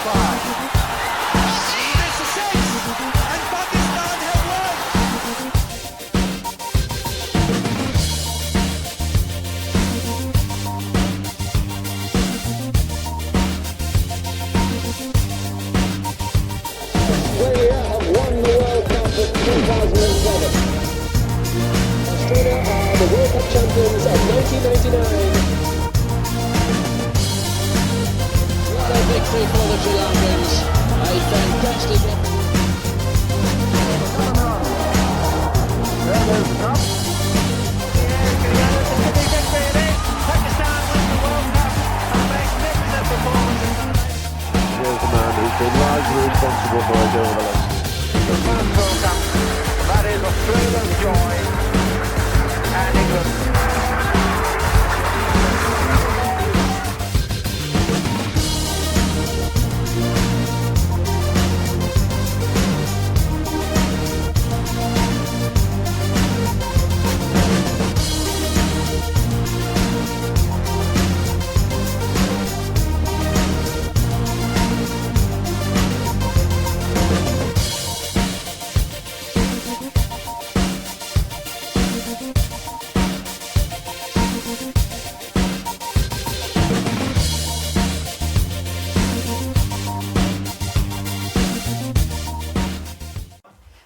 5. This is 6, and Pakistan have won. Australia have won the World Cup of 2007. Australia are the World Cup champions of 1999. What a victory for the Sri Lankans. A fantastic effort. Pakistan win the World Cup. A magnificent performance. Here's the man who's been largely responsible for it over the last The first World Cup. That is Australia's joy and England.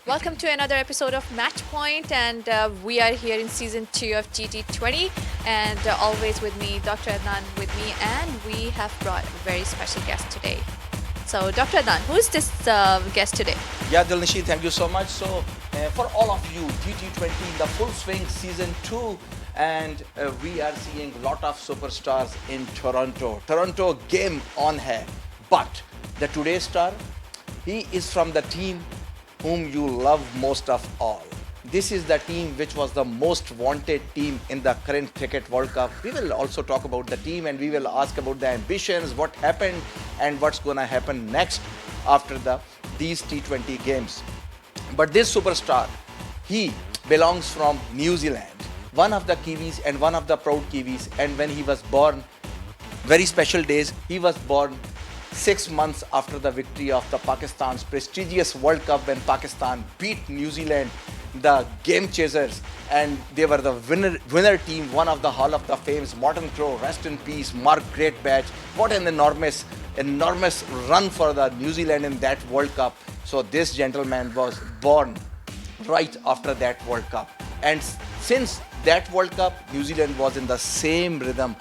Welcome to another episode of Match Point, and we are here in season 2 of GT20, and always with me, Dr. Adnan with me, and we have brought a very special guest today. So, Dr. Adnan, who is this guest today? Yeah, Dilnishi, thank you so much. So, for all of you, GT20, the full swing season 2, and we are seeing a lot of superstars in Toronto. Toronto game on hai. But the today's star, he is from the team whom you love most of all. This is the team which was the most wanted team in the current Cricket World Cup. We will also talk about the team, and we will ask about the ambitions, what happened and what's going to happen next after these T20 games. But this superstar, he belongs from New Zealand, one of the Kiwis and one of the proud Kiwis. And when he was born, very special days, he was born 6 months after the victory of the Pakistan's prestigious World Cup, when Pakistan beat New Zealand, the game chasers, and they were the winner team, one of the Hall of the Fames, Morton Crow, rest in peace, Mark Greatbatch. What an enormous run for the New Zealand in that World Cup. So this gentleman was born right after that World Cup, and since that World Cup, New Zealand was in the same rhythm.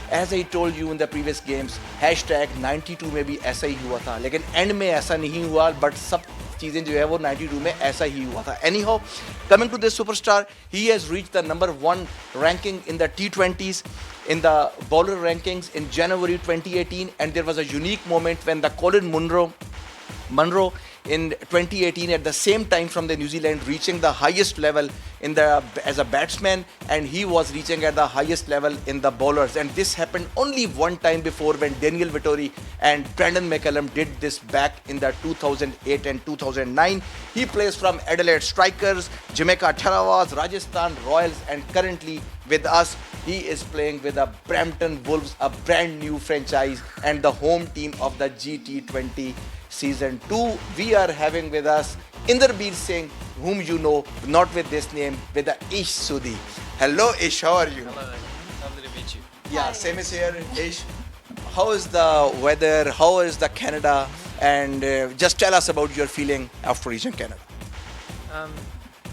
As I told you in the previous games, #92 में भी ऐसा ही हुआ था, लेकिन and में ऐसा नहीं हुआ, बट सब चीज़ें जो है वो 92 में ऐसा ही हुआ था. Anyhow, coming to this superstar, he has reached the number 1 ranking in the T20s, in the bowler rankings in January 2018, and there was a unique moment when the Colin Munro in 2018 at the same time from the New Zealand reaching the highest level as a batsman, and he was reaching at the highest level in the bowlers. And this happened only one time before, when Daniel Vittori and Brandon McCullum did this back in the 2008 and 2009. He plays from Adelaide Strikers, Jamaica Tarawas, Rajasthan Royals, and currently with us he is playing with the Brampton Wolves, a brand new franchise and the home team of the GT20 Season 2. We are having with us Inderbir Singh, whom you know, not with this name, with the Ish Sodhi. Hello Ish, how are you? Hello, lovely to meet you. Yeah, same is here. Ish, how is the weather? How is the Canada? And just tell us about your feeling after reaching Canada.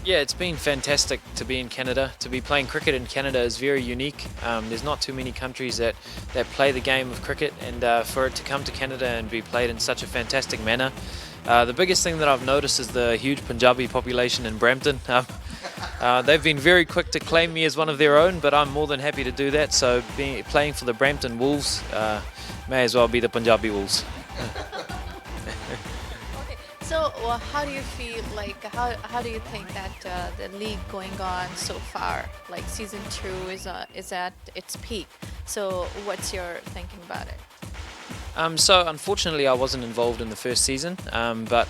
Yeah, it's been fantastic to be in Canada. To be playing cricket in Canada is very unique. There's not too many countries that play the game of cricket, and for it to come to Canada and be played in such a fantastic manner. The biggest thing that I've noticed is the huge Punjabi population in Brampton. They've been very quick to claim me as one of their own, but I'm more than happy to do that. So playing for the Brampton Wolves may as well be the Punjabi Wolves. So, how do you feel, like, how do you think that the league going on so far, like season 2 is at its peak? So, what's your thinking about it? So unfortunately I wasn't involved in the first season, but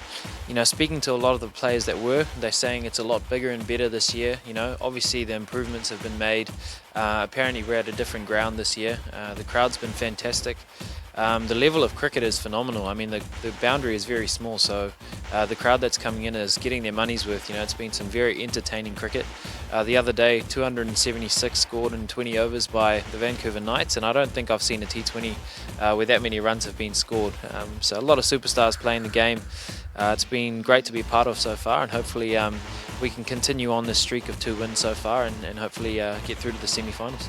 speaking to a lot of the players that were, they're saying it's a lot bigger and better this year. Obviously the improvements have been made. Apparently we're at a different ground this year. The crowd's been fantastic. The level of cricket is phenomenal. I mean, the boundary is very small, so the crowd that's coming in is getting their money's worth. You know, it's been some very entertaining cricket. The other day, 276 scored in 20 overs by the Vancouver Knights, and I don't think I've seen a T20 where that many runs have been scored. So a lot of superstars playing the game. It's been great to be a part of so far, and hopefully we can continue on this streak of 2 wins so far, and hopefully get through to the semi-finals.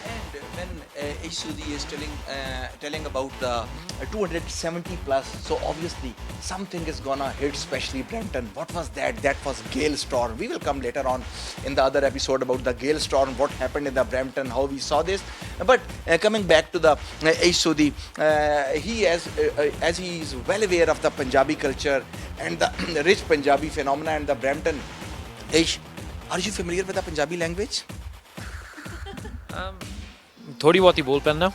And when Sodhi is telling about the 270 plus, so obviously something is gonna hit, especially Brampton. What was that? That was Gale Storm. We will come later on in the other episode about the Gale Storm, what happened in the Brampton, how we saw this. But coming back to the Sodhi, he as he is well aware of the Punjabi culture and the rich Punjabi phenomena and the Brampton. Are you familiar with the Punjabi language? थोड़ी बहुत ही बोल पैंदा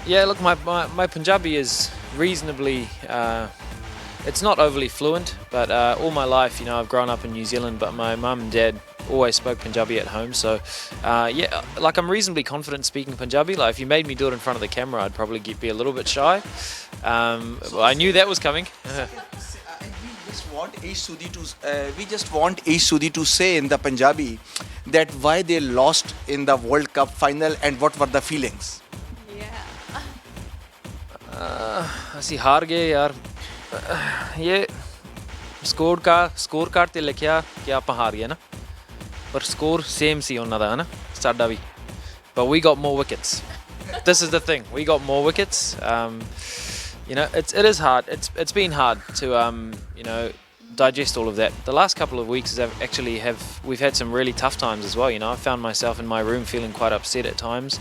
yeah, look, my Punjabi is reasonably it's not overly fluent, but all my life, you know, I've grown up in New Zealand, but my mum and dad always spoke Punjabi at home, so yeah, like I'm reasonably confident speaking Punjabi. Like if you made me do it in front of the camera, I'd probably be a little bit shy. Well, I knew that was coming. We just want Sodhi to say in the Punjabi that why they lost in the World Cup final and what were the feelings. ਅਸੀਂ ਹਾਰ ਗਏ ਯਾਰ ਇਹ score card ਤੇ ਲਿਖਿਆ ਕਿ ਆਪਾਂ ਹਾਰ ਗਏ ਨਾ ਪਰ ਸਕੋਰ ਸੇਮ ਸੀ ਉਹਨਾਂ ਦਾ ਹਨਾ ਸਾਡਾ ਵੀ but we got more wickets. This is the thing, we got more wickets. You know, it is hard. It's been hard to you know, digest all of that. The last couple of weeks we've had some really tough times as well. You know, I found myself in my room feeling quite upset at times.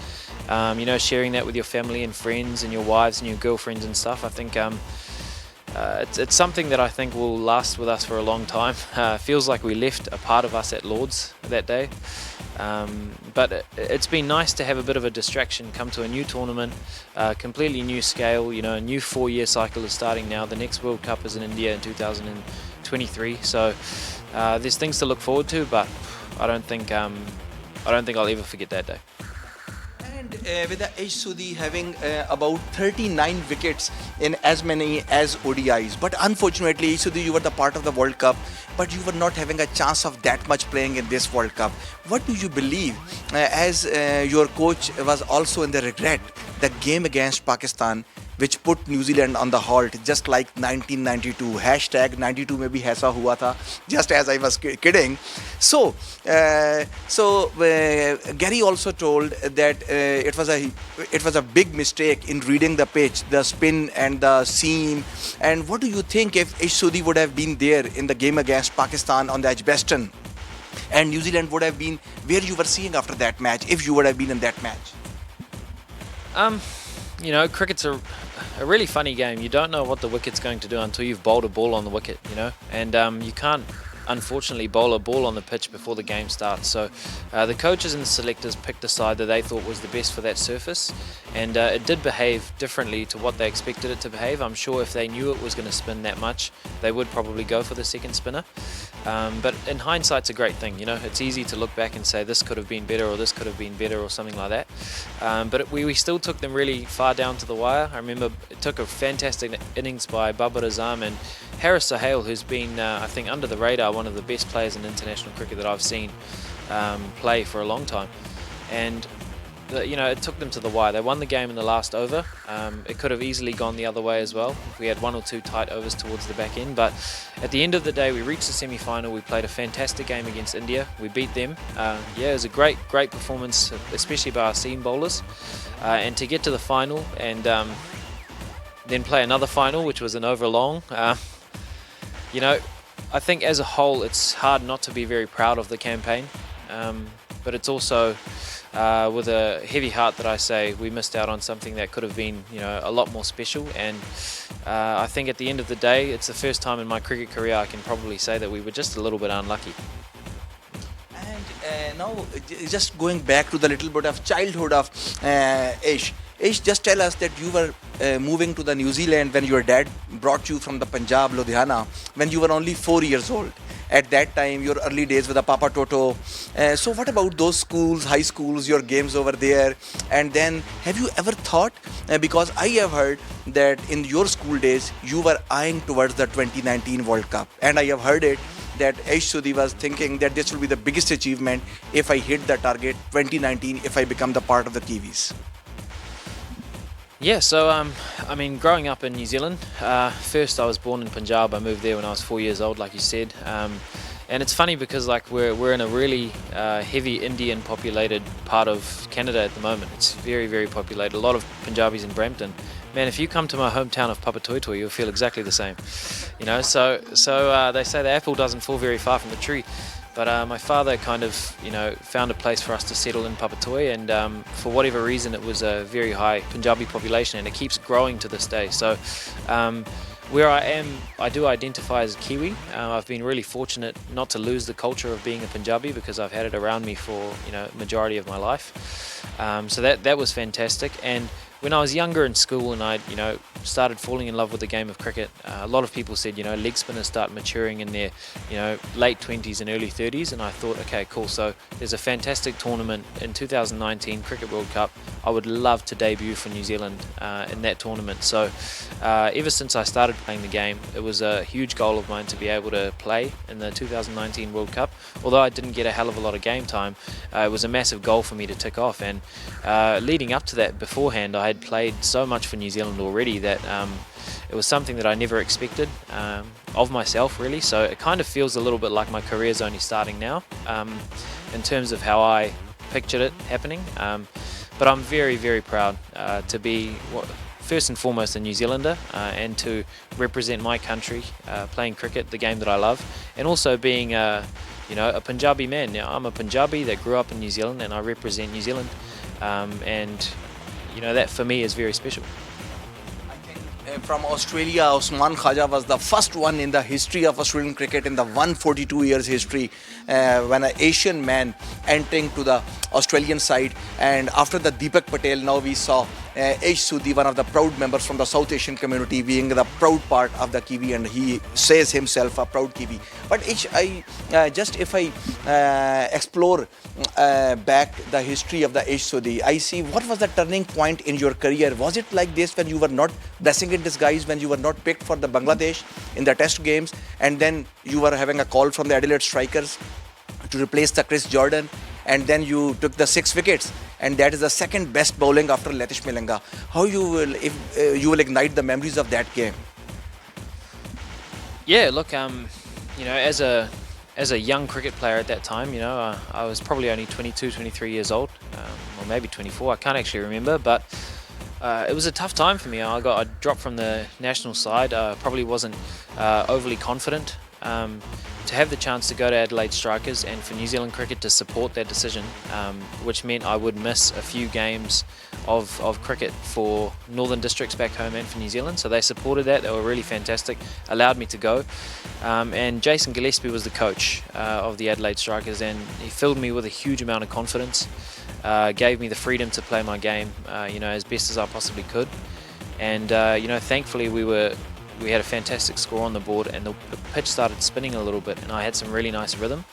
You know, sharing that with your family and friends and your wives and your girlfriends and stuff. I think it's something that I think will last with us for a long time. Feels like we left a part of us at Lord's that day. But it's been nice to have a bit of a distraction, come to a new tournament, completely new scale. You know, a new 4-year cycle is starting now. The next World Cup is in India in 2023. So there's things to look forward to, but I don't think I'll ever forget that day. And with the Sodhi having about 39 wickets in as many as ODIs. But unfortunately, Sodhi, you were the part of the World Cup, but you were not having a chance of that much playing in this World Cup. What do you believe, as your coach was also in the regret, the game against Pakistan, which put New Zealand on the halt, just like 1992. Hashtag 92 में भी ऐसा हुआ था, just as I was kidding. So Gary also told that it was a big mistake in reading the pitch, the spin and the seam. And what do you think if Sodhi would have been there in the game against Pakistan on the Edgbaston, and New Zealand would have been where you were seeing after that match, if you would have been in that match? You know, cricket's a really funny game. You don't know what the wicket's going to do until you've bowled a ball on the wicket, you know, and you can't unfortunately bowl a ball on the pitch before the game starts. So the coaches and the selectors picked the side that they thought was the best for that surface, and it did behave differently to what they expected it to behave. I'm sure if they knew it was going to spin that much, they would probably go for the second spinner. But in hindsight, it's a great thing. You know, it's easy to look back and say this could have been better or this could have been better or something like that. But we still took them really far down to the wire. I remember it took a fantastic innings by Babar Azam and Haris Sohail, who's been, I think, under the radar, one of the best players in international cricket that I've seen play for a long time. And you know, it took them to the wire. They won the game in the last over. It could have easily gone the other way as well if we had 1 or 2 tight overs towards the back end. But at the end of the day, we reached the semi-final. We played a fantastic game against India. We beat them. Yeah, it was a great performance, especially by our seam bowlers. And to get to the final and then play another final, which was an over long, you know, I think as a whole, it's hard not to be very proud of the campaign. But it's also with a heavy heart that I say we missed out on something that could have been, you know, a lot more special. And I think at the end of the day, it's the first time in my cricket career I can probably say that we were just a little bit unlucky. And now, just going back to the little bit of childhood of Ish, just tell us that you were moving to the New Zealand when your dad brought you from the Punjab, Ludhiana, when you were only 4 years old. at that time, your early days with the Papa Toto. So what about those schools, high schools, your games over there? And then have you ever thought, because I have heard that in your school days, you were eyeing towards the 2019 World Cup. And I have heard it that Sodhi was thinking that this will be the biggest achievement if I hit the target 2019, if I become the part of the Kiwis. Yeah, so I mean, growing up in New Zealand, first I was born in Punjab. I moved there when I was 4 years old, like you said. And it's funny because like we're in a really heavy Indian populated part of Canada at the moment. It's very, very populated. A lot of Punjabis in Brampton. Man, if you come to my hometown of Papatoetoe, you'll feel exactly the same. You know, so they say the apple doesn't fall very far from the tree. But my father kind of, you know, found a place for us to settle in Papatoetoe, and for whatever reason, it was a very high Punjabi population, and it keeps growing to this day. So where I am, I do identify as a Kiwi. I've been really fortunate not to lose the culture of being a Punjabi because I've had it around me for, you know, majority of my life. So that was fantastic. And when I was younger in school and I, you know, started falling in love with the game of cricket, a lot of people said, you know, leg spinners start maturing in their, you know, late 20s and early 30s, and I thought, okay, cool. So there's a fantastic tournament in 2019 Cricket World Cup. I would love to debut for New Zealand in that tournament. So ever since I started playing the game, it was a huge goal of mine to be able to play in the 2019 World Cup. Although I didn't get a hell of a lot of game time, it was a massive goal for me to tick off. And leading up to that, beforehand, I had played so much for New Zealand already that it was something that I never expected of myself, really. So it kind of feels a little bit like my career's only starting now in terms of how I pictured it happening. But I'm very, very proud to be, first and foremost, a New Zealander and to represent my country playing cricket, the game that I love, and also being you know, a Punjabi man. Now, I'm a Punjabi that grew up in New Zealand and I represent New Zealand, and you know, that for me is very special. From Australia, Usman Khaja was the first one in the history of Australian cricket, in the 142 years history, when an Asian man entering to the Australian side. And after the Deepak Patel, now we saw Sodhi, one of the proud members from the South Asian community, being the proud part of the Kiwi, and he says himself a proud Kiwi. But if I explore back the history of the Sodhi, I see what was the turning point in your career. Was it like this when you were not blessing in disguise, when you were not picked for the Bangladesh in the test games, and then you were having a call from the Adelaide Strikers to replace the Chris Jordan, and then you took the 6 wickets, and that is the second best bowling after Letish Malinga. How you will, if you will ignite the memories of that game? Yeah, look, you know, as a young cricket player at that time, you know, I was probably only 22, 23 years old, or maybe 24. I can't actually remember, but it was a tough time for me. I dropped from the national side. Probably wasn't overly confident. To have the chance to go to Adelaide Strikers and for New Zealand cricket to support that decision, which meant I would miss a few games of cricket for Northern Districts back home and for New Zealand. So they supported that. They were really fantastic, allowed me to go. And Jason Gillespie was the coach of the Adelaide Strikers, and he filled me with a huge amount of confidence, gave me the freedom to play my game, you know, as best as I possibly could. And you know, thankfully we had a fantastic score on the board, and the pitch started spinning a little bit, and I had some really nice rhythm.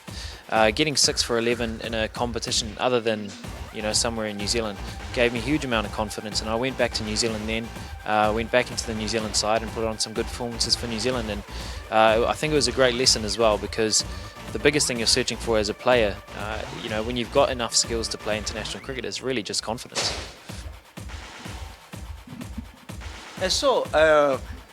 Getting 6 for 11 in a competition other than, you know, somewhere in New Zealand gave me a huge amount of confidence, and I went back to New Zealand then, went back into the New Zealand side and put on some good performances for New Zealand. And I think it was a great lesson as well, because the biggest thing you're searching for as a player, you know, when you've got enough skills to play international cricket, is really just confidence.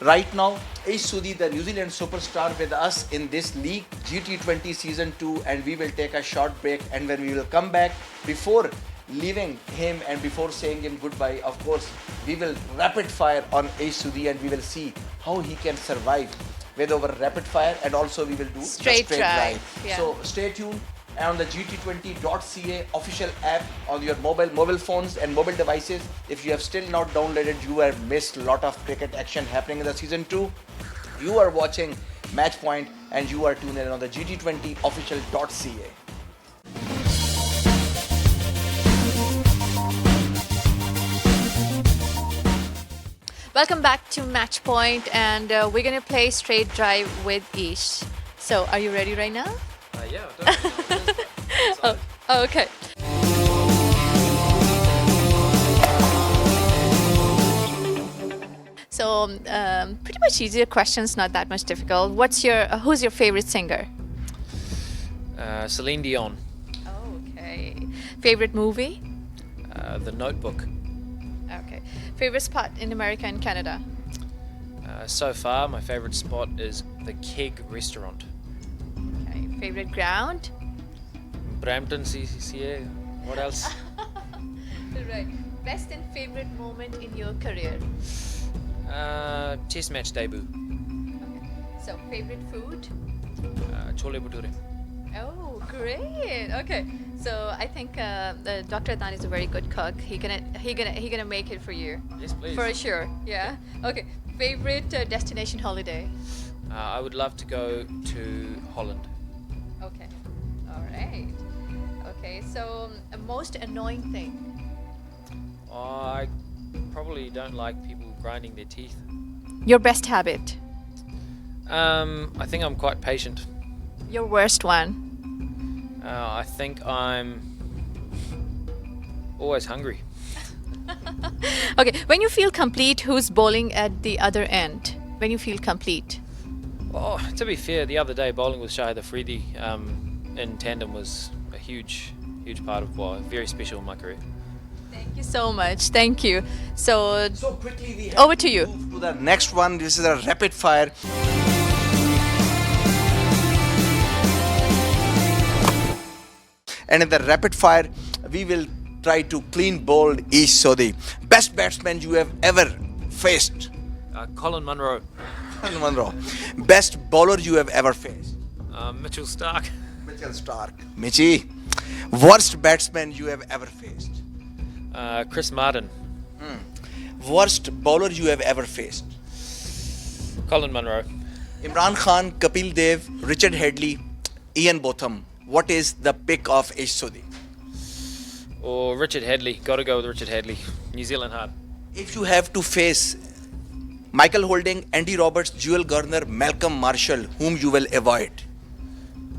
Right now, Sodhi, the New Zealand superstar, with us in this league, GT20 Season 2, and we will take a short break, and when we will come back, before leaving him and before saying him goodbye, of course, we will rapid fire on Sodhi, and we will see how he can survive with our rapid fire, and also we will do straight drive. Yeah. So stay tuned on the gt20.ca official app on your mobile phones and mobile devices. If you have still not downloaded, you have missed a lot of cricket action happening in the Season 2. You are watching Match Point, and you are tuned in on the gt20 official.ca. Welcome back to Match Point, and we're going to play straight drive with Ish. So, are you ready right now? Yeah, I don't know what it is, but Oh, okay. So, pretty much easier questions, not that much difficult. Who's your favorite singer? Celine Dion, Okay. Favorite movie? The Notebook. Okay. Favorite spot in America and Canada? So far, my favorite spot is the Keg restaurant. Okay. Favorite ground? Brampton, CCA. What else? Right. Best and favorite moment in your career? Test match debut. Okay. So, favorite food? Chole bhature. Oh, great. Okay. So, I think Dr. Adnan is a very good cook. He gonna make it for you. Yes, please. For sure. Yeah. Okay. Favorite destination holiday? I would love to go to Holland. Okay. All right. Okay. So, most annoying thing? I probably don't like people grinding their teeth. Your best habit? I think I'm quite patient. Your worst one? I think I'm always hungry. Okay. When you feel complete, who's bowling at the other end? When you feel complete? Oh, to be fair, the other day bowling with Shahid Afridi in tandem was a huge part of very special in my career. Thank you so much. Thank you. So, So quickly we have Over to you. move to the next one. This is a rapid fire. And in the rapid fire, we will try to clean bowl each Sodhi. Best batsman you have ever faced? Colin Munro, Monroe. Best bowler you have ever faced? Mitchell Stark, Mitchell Stark. Michi. Worst batsman you have ever faced? Chris Martin, Worst bowler you have ever faced? Colin Munro. Imran Khan, Kapil Dev, Richard Headley, Ian Botham. What is the pick of Ish Sodhi? Or Richard Hadley. Got to go with Richard Hadley. New Zealand hard. If you have to face Michael Holding, Andy Roberts, Jewel Garner, Malcolm Marshall, whom you will avoid?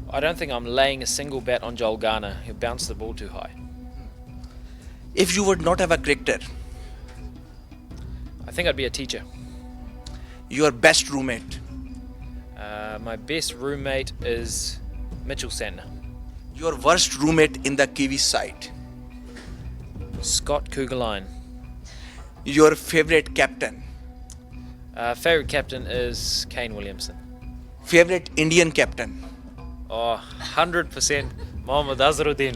I don't think I'm laying a single bet on Joel Garner. He'll bounce the ball too high. If you would not have a cricketer, I think I'd be a teacher. your best roommate, My best roommate is Mitchell Santner. your worst roommate in the Kiwi side, Scott Kugelheim. your favorite captain, Favorite captain is Kane Williamson. favorite Indian captain, Oh, 100% Mohammad Azharuddin.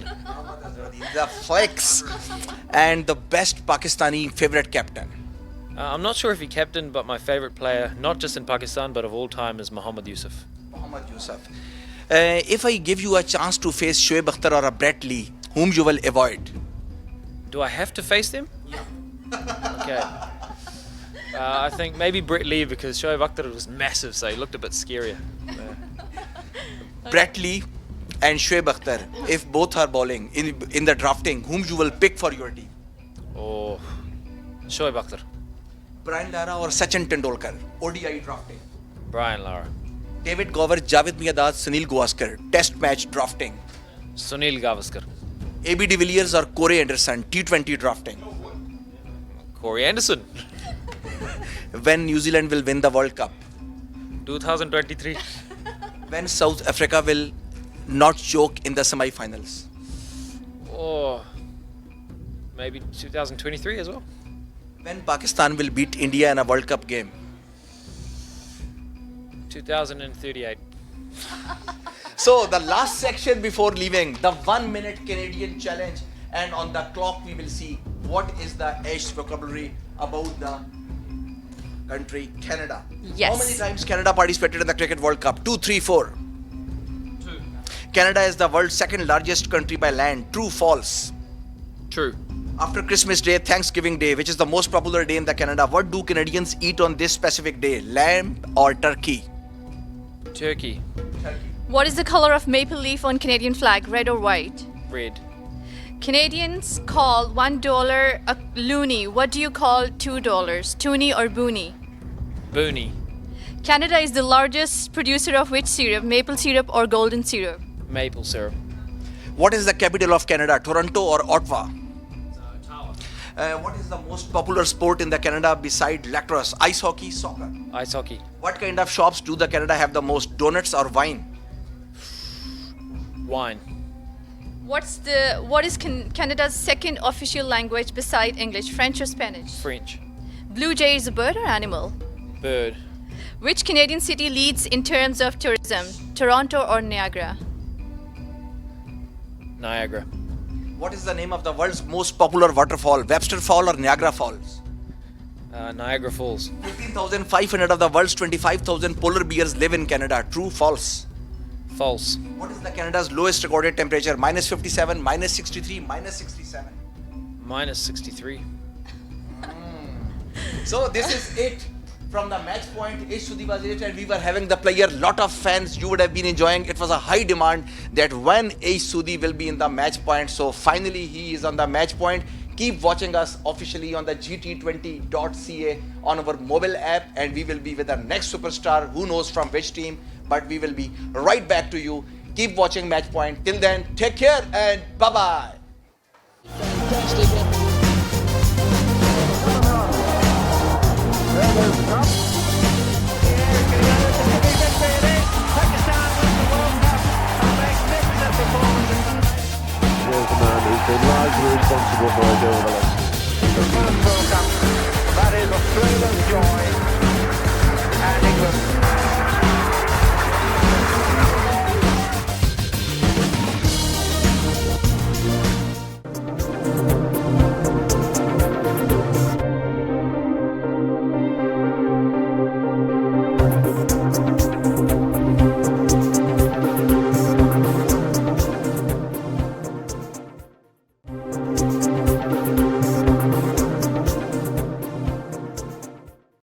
the flex, and the best Pakistani favorite captain. I'm not sure if he captained, but my favorite player, not just in Pakistan, but of all time, is Mohammad Yusuf. Muhammad Yusuf. If I give you a chance to face Shoaib Akhtar or a Brett Lee, whom you will avoid? Do I have to face them? Yeah. Okay. I think maybe Brett Lee, because Shoaib Akhtar was massive, so he looked a bit scarier. Brett Lee and Shoaib Akhtar, if both are bowling in the drafting, whom you will pick for your team? Or Shoaib Akhtar. Brian Lara or Sachin Tendulkar, ODI drafting. Brian Lara. David Gower, Javed Miandad, Sunil Gavaskar, test match drafting. Sunil Gavaskar. AB de Villiers or Corey Anderson, T20 drafting. Corey Anderson. When New Zealand will win the World Cup. 2023. When South Africa will not choke in the semi-finals. Or maybe 2023 as well. When Pakistan will beat India in a World Cup game. 2038. So the last section before leaving, the 1 minute Canadian challenge, and on the clock we will see what is the Ash vocabulary about the country Canada. Yes. How many times Canada participated in the Cricket World Cup? 2, 3, 4. 2. Canada is the world's second largest country by land. True, false? True. After Christmas Day, Thanksgiving Day, which is the most popular day in the Canada, what do Canadians eat on this specific day? Lamb or turkey? Turkey. What is the color of maple leaf on Canadian flag? Red or white? Red. Canadians call $1 a loonie. What do you call $2? Toonie or boonie? Booney. Canada is the largest producer of which syrup? Maple syrup or golden syrup? Maple syrup. What is the capital of Canada? Toronto or Ottawa? What is the most popular sport in the Canada beside lacrosse? Ice hockey, soccer. Ice hockey. What kind of shops do the Canada have the most? Donuts or wine? Wine. What is Canada's second official language beside English? French or Spanish? French. Blue jay is a bird or animal? Bird. Which Canadian city leads in terms of tourism? Toronto or Niagara? Niagara. What is the name of the world's most popular waterfall? Webster Fall or Niagara Falls? Niagara Falls. 15,500 of the world's 25,000 polar bears live in Canada. True, false? False. What is the Canada's lowest recorded temperature? Minus 57, minus 63, minus 67. Minus 63. So this is it from the match point. Sodhi was it, and we were having the player. Lot of fans you would have been enjoying. It was a high demand that when Sodhi will be in the match point. So finally he is on the match point. Keep watching us officially on the gt20.ca on our mobile app, and we will be with our next superstar. Who knows from which team? But we will be right back to you. Keep watching match point. Till then, take care and bye bye. Fantastic. Pakistan win the World Cup. A magnificent performance. Here's the man who's been largely responsible for it over the last The first World Cup. That is Australia's joy. And England